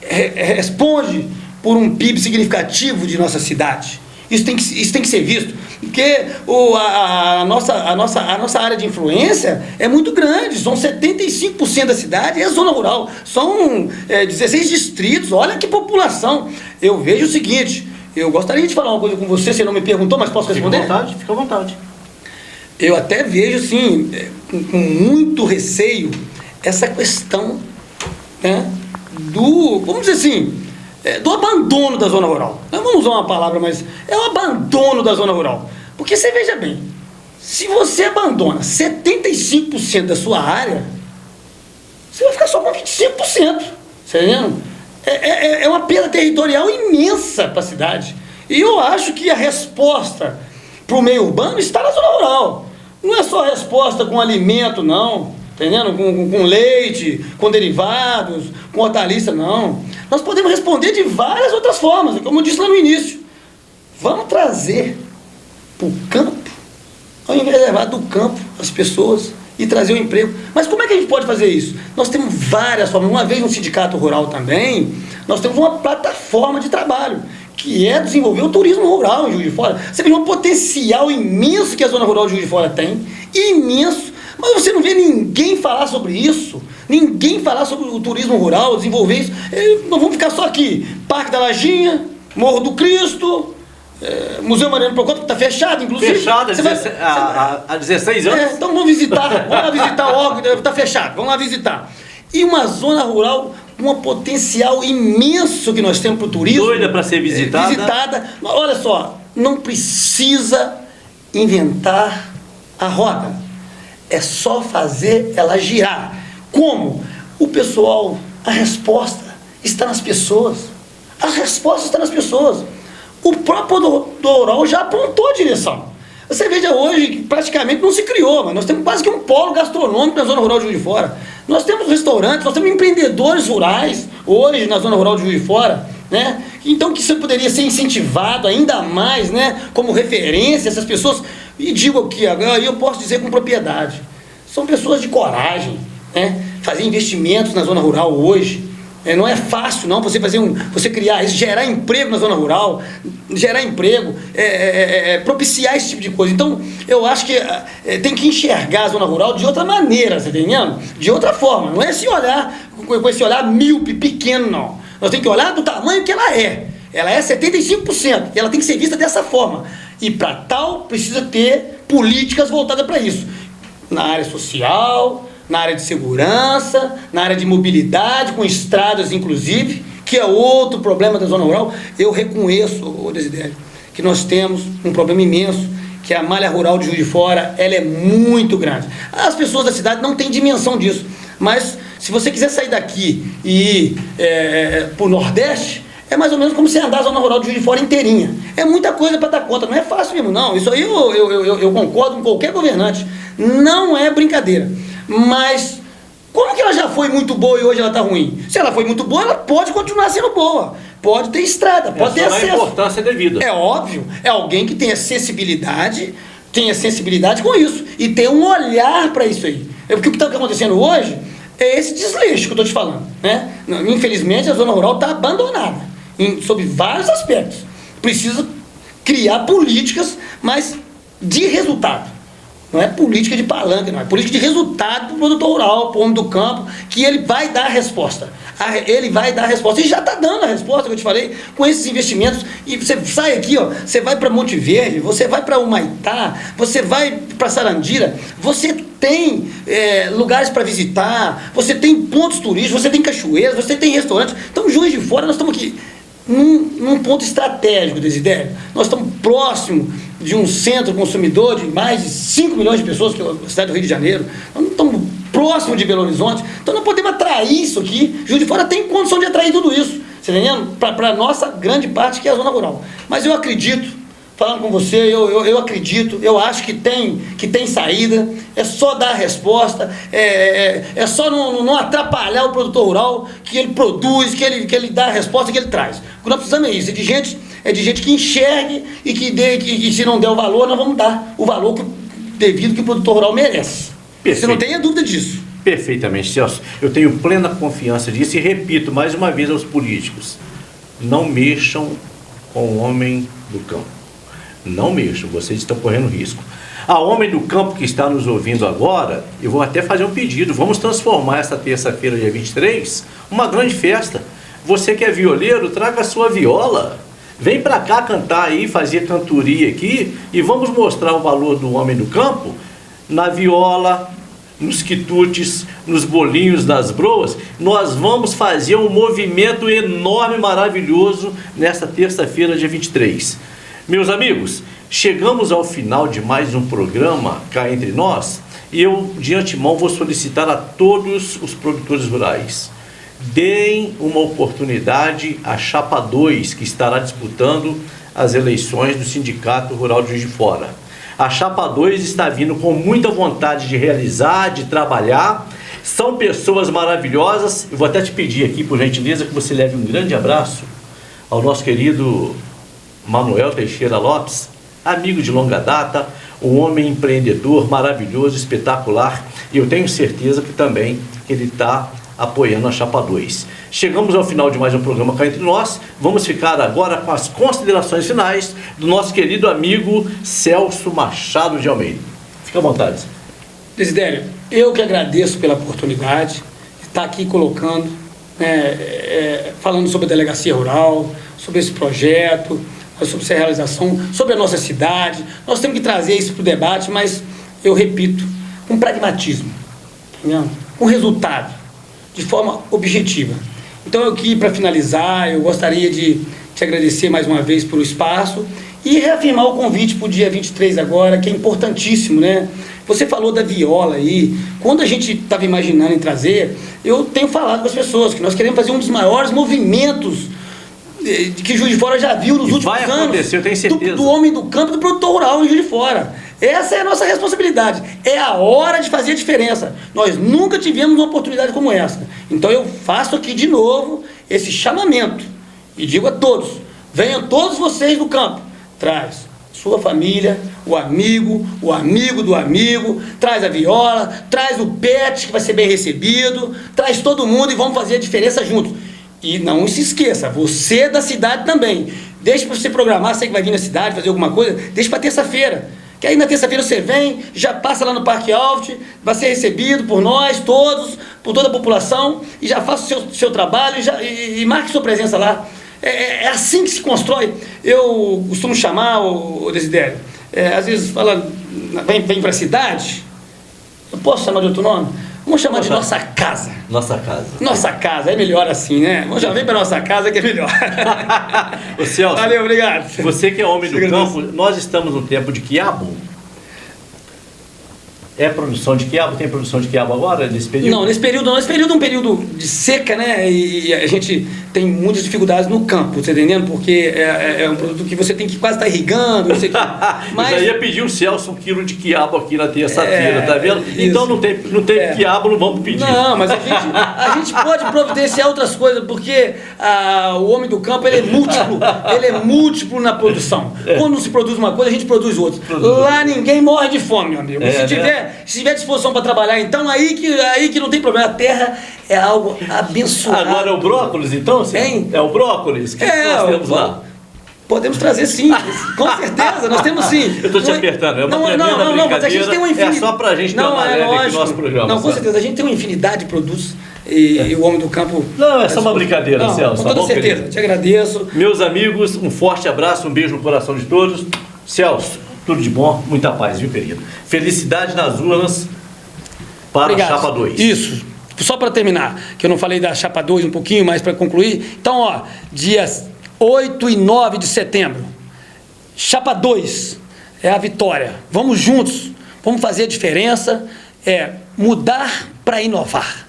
responde por um PIB significativo de nossa cidade. Isso tem que ser visto, porque a nossa área de influência é muito grande, são 75% da cidade, é zona rural, são 16 distritos, olha que população. Eu vejo o seguinte, eu gostaria de falar uma coisa com você não me perguntou, mas posso responder? Fica à vontade. Eu até vejo, assim, com muito receio, essa questão, né, vamos dizer assim, do abandono da zona rural. Não vamos usar uma palavra, mas é o abandono da zona rural. Porque você veja bem, se você abandona 75% da sua área, você vai ficar só com 25%. Você entendeu? É uma perda territorial imensa para a cidade. E eu acho que a resposta para o meio urbano está na zona rural. Não é só a resposta com alimento, não. Entendendo? Com leite, com derivados, com hortaliça, não. Nós podemos responder de várias outras formas, como eu disse lá no início. Vamos trazer para o campo, ao invés de levar do campo as pessoas e trazer o emprego. Mas como é que a gente pode fazer isso? Nós temos várias formas. Uma vez no Sindicato Rural também, nós temos uma plataforma de trabalho, que é desenvolver o turismo rural em Juiz de Fora. Você vê um potencial imenso que a zona rural de Juiz de Fora tem, imenso. Mas você não vê ninguém falar sobre isso, ninguém falar sobre o turismo rural, desenvolver isso. Nós vamos ficar só aqui, Parque da Lajinha, Morro do Cristo, Museu Mariano Procópio, que está fechado, inclusive. Fechado há 16 anos. Então vamos lá visitar o órgão, está fechado, vamos lá visitar. E uma zona rural com um potencial imenso que nós temos para o turismo. Doida para ser visitada. Olha só, não precisa inventar a roda. É só fazer ela girar. Como? O pessoal, a resposta está nas pessoas. A resposta está nas pessoas. O próprio produtor rural já apontou a direção. Você veja hoje que praticamente não se criou, mas nós temos quase que um polo gastronômico na zona rural de Juiz de Fora. Nós temos restaurantes, nós temos empreendedores rurais hoje na zona rural de Juiz de Fora, né? Então que isso poderia ser incentivado ainda mais, né? Como referência, essas pessoas. E digo aqui agora, eu posso dizer com propriedade, são pessoas de coragem, né? Fazer investimentos na zona rural hoje, não é fácil não, você criar isso, gerar emprego na zona rural, gerar emprego, propiciar esse tipo de coisa. Então, eu acho que tem que enxergar a zona rural de outra maneira, você tá entendendo? De outra forma, não é se olhar com esse olhar míope, pequeno, não. Nós temos que olhar do tamanho que ela é. Ela é 75%, e ela tem que ser vista dessa forma. E para tal, precisa ter políticas voltadas para isso. Na área social, na área de segurança, na área de mobilidade, com estradas inclusive, que é outro problema da zona rural. Eu reconheço, Desidério, que nós temos um problema imenso, que a malha rural de Juiz de Fora, ela é muito grande. As pessoas da cidade não têm dimensão disso, mas se você quiser sair daqui e ir para o Nordeste, é mais ou menos como você andar a zona rural de Juiz de Fora inteirinha. É muita coisa para dar conta, não é fácil mesmo, não. Isso aí eu concordo com qualquer governante. Não é brincadeira. Mas como que ela já foi muito boa e hoje ela está ruim? Se ela foi muito boa, ela pode continuar sendo boa. Pode ter estrada, pode ter acesso. A importância devida. É óbvio, é alguém que tenha sensibilidade com isso. E tem um olhar para isso aí. Porque o que está acontecendo hoje é esse desleixo que eu estou te falando, né? Infelizmente, a zona rural está abandonada, sob vários aspectos. Precisa criar políticas, mas de resultado. Não é política de palanque, não. É política de resultado para o produtor rural, para o homem do campo, que ele vai dar a resposta. Ele vai dar a resposta. E já está dando a resposta, que eu te falei, com esses investimentos. E você sai aqui, ó, você vai para Monte Verde, você vai para Humaitá, você vai para Sarandira, você tem lugares para visitar, você tem pontos turísticos, você tem cachoeiras, você tem restaurantes. Então, Juiz de Fora, nós estamos aqui num ponto estratégico, Desidério. Nós estamos próximos de um centro consumidor de mais de 5 milhões de pessoas, que é a cidade do Rio de Janeiro. Nós não estamos próximos de Belo Horizonte, então nós podemos atrair isso aqui. Juiz de Fora tem condição de atrair tudo isso, você tá entendendo? Para a nossa grande parte, que é a zona rural. Mas eu acredito, falando com você, eu acredito, eu acho que tem saída, é só dar a resposta, é só não atrapalhar o produtor rural, que ele produz, que ele dá a resposta, que ele traz. O que nós precisamos é isso, é de gente que enxergue e que se não der o valor, nós vamos dar o valor devido que o produtor rural merece. Perfeito. Você não tenha dúvida disso. Perfeitamente, Celso. Eu tenho plena confiança disso e repito mais uma vez aos políticos: não mexam com o homem do campo. Não mexam, vocês estão correndo risco. A homem do campo que está nos ouvindo agora, eu vou até fazer um pedido. Vamos transformar esta terça-feira, dia 23, uma grande festa. Você que é violeiro, traga a sua viola. Vem pra cá cantar aí, fazer cantoria aqui, e vamos mostrar o valor do homem do campo na viola, nos quitutes, nos bolinhos das broas. Nós vamos fazer um movimento enorme, maravilhoso, nesta terça-feira, dia 23. Meus amigos, chegamos ao final de mais um programa Cá Entre Nós, e eu, de antemão, vou solicitar a todos os produtores rurais: deem uma oportunidade à Chapa 2, que estará disputando as eleições do Sindicato Rural de Juiz de Fora. A Chapa 2 está vindo com muita vontade de realizar, de trabalhar. São pessoas maravilhosas. Eu vou até te pedir aqui, por gentileza, que você leve um grande abraço ao nosso querido Manuel Teixeira Lopes, amigo de longa data, um homem empreendedor maravilhoso, espetacular. E eu tenho certeza que também ele está apoiando a Chapa 2. Chegamos ao final de mais um programa Cá Entre Nós. Vamos ficar agora com as considerações finais do nosso querido amigo Celso Machado de Almeida. Fica à vontade. Desidério, eu que agradeço pela oportunidade de estar aqui colocando, falando sobre a delegacia rural, sobre esse projeto, sobre essa realização, sobre a nossa cidade. Nós temos que trazer isso para o debate, mas eu repito, com pragmatismo, entendeu? Com resultado, de forma objetiva. Então, eu aqui, para finalizar, eu gostaria de te agradecer mais uma vez pelo espaço e reafirmar o convite para o dia 23 agora, que é importantíssimo, né? Você falou da viola aí. Quando a gente estava imaginando em trazer, eu tenho falado com as pessoas que nós queremos fazer um dos maiores movimentos que Juiz de Fora já viu nos últimos anos. Vai acontecer, eu tenho certeza. Do homem do campo, do produtor rural em Juiz de Fora. Essa é a nossa responsabilidade. É a hora de fazer a diferença. Nós nunca tivemos uma oportunidade como essa. Então eu faço aqui de novo esse chamamento e digo a todos: venham todos vocês do campo. Traz sua família, o amigo do amigo, traz a viola, traz o pet, que vai ser bem recebido, traz todo mundo e vamos fazer a diferença juntos. E não se esqueça, você da cidade também. Deixe para você programar, você que vai vir na cidade fazer alguma coisa, deixe para terça-feira. Que aí na terça-feira você vem, já passa lá no Parque Alft, vai ser recebido por nós todos, por toda a população, e já faça o seu trabalho e marque sua presença lá. É assim que se constrói. Eu costumo chamar, o Desidério, às vezes fala, vem para a cidade, eu posso chamar de outro nome? Vamos chamar de nossa casa. Nossa casa. Nossa casa, é melhor assim, né? Vamos já vem para nossa casa que é melhor. Ô Celso, valeu, obrigado. Você que é homem do campo, nós estamos no tempo de quiabo. É produção de quiabo? Tem produção de quiabo agora, nesse período? Não, nesse período não. Esse período é um período de seca, né? E a gente tem muitas dificuldades no campo, você tá entendendo? Porque é um produto que você tem que quase estar irrigando, não sei o que. Mas eu já ia pedir o Celso 1 quilo de quiabo aqui na terça-feira, tá vendo? Isso. Então não tem quiabo, não vamos pedir. Não, mas a gente pode providenciar outras coisas, porque o homem do campo ele é múltiplo na produção. Quando se produz uma coisa, a gente produz outra. Lá ninguém morre de fome, meu amigo. Se tiver disposição para trabalhar, então aí que não tem problema. A terra é algo abençoado. Agora é o brócolis, então? Hein? É o brócolis? O que nós temos lá? Podemos trazer sim, com certeza, nós temos sim. Eu estou te apertando, é uma tremenda brincadeira, mas a gente tem uma infinidade. É só pra gente tomar leve aqui no nosso programa. Não, com certeza, a gente tem uma infinidade de produtos e o homem do campo... Não, é só uma brincadeira, Celso. Com toda certeza, te agradeço. Meus amigos, um forte abraço, um beijo no coração de todos. Celso, tudo de bom, muita paz, viu, querido? Felicidade nas urnas para a Chapa 2. Isso. Só para terminar, que eu não falei da Chapa 2 um pouquinho, mas para concluir. Então, dias 8 e 9 de setembro, Chapa 2, é a vitória. Vamos juntos, vamos fazer a diferença, mudar para inovar.